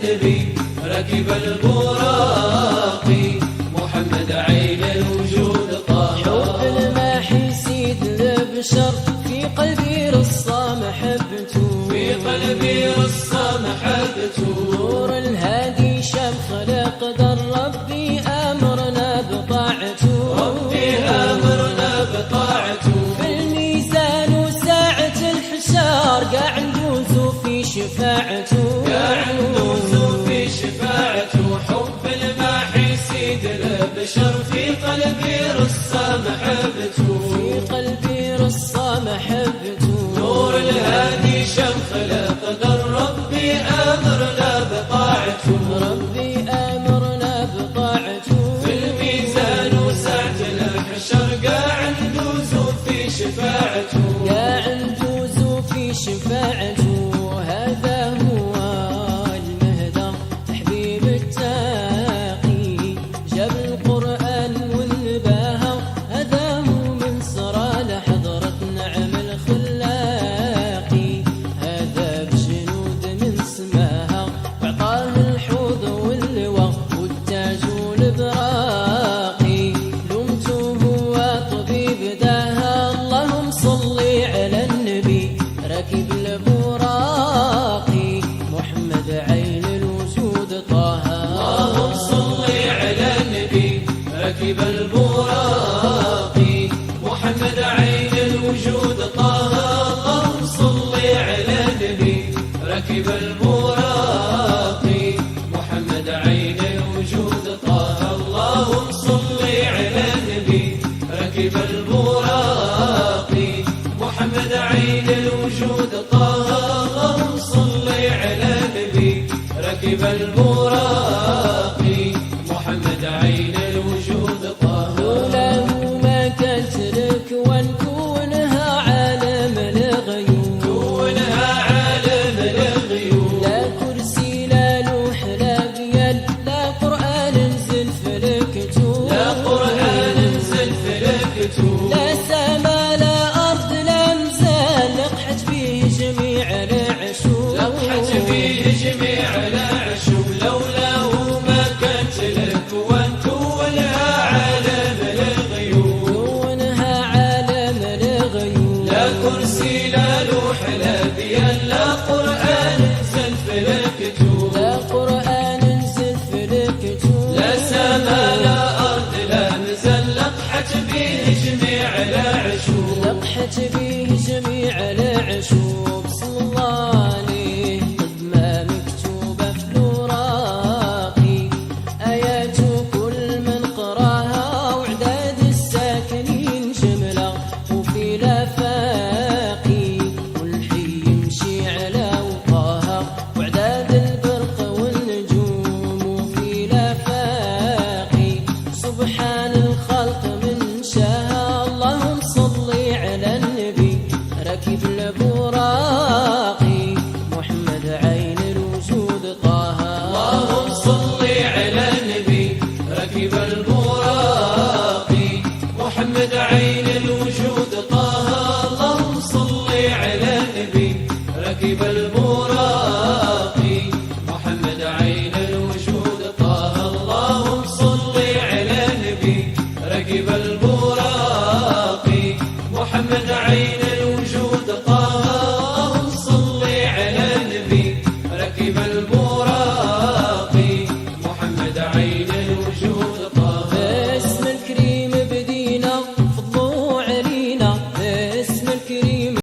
النبي ركب البراق محمد عين الوجود طه. حب الماحي سيد البشر في قلبي رصة محبته، في قلبي رصة محبته. نور الهادي شمخ لقدر ربي أمرنا بطاعته، ربي أمرنا بطاعته. في الميزان وساعة الحشار قاع ندوز في شفاعته، قاع ندوز في شفاعته. حب الماحي سيد البشر في قلبي رصة محبته، في قلبي رصة محبته. نور الهادي شمخ لقدر ربي أمرنا بطاعته، ربي أمرنا بطاعته. في الميزان وساعة الحشر قاع ندوز في شفاعته، قاع ندوز في شفاعته. هذا هو المهدى حبيب التاقي، جاب القرآن والنباهة، هذا هو من سرى لحضرة نعم الخلاقي. هذا بجنود من سماها وعطاه الحوض واللواء والتاج والبراقي. لمته هو طبيب داها، اللهم صلي على النبي ركب البراقي محمد عين الوجود طه. اللهم صل على النبي ركب البراق محمد عين الوجود طه. اللهم صل على النبي ركب البراق محمد عين الوجود طه. اللهم صل على النبي ركب البراق محمد عين الوجود طه. اللهم صل على النبي ركب البراق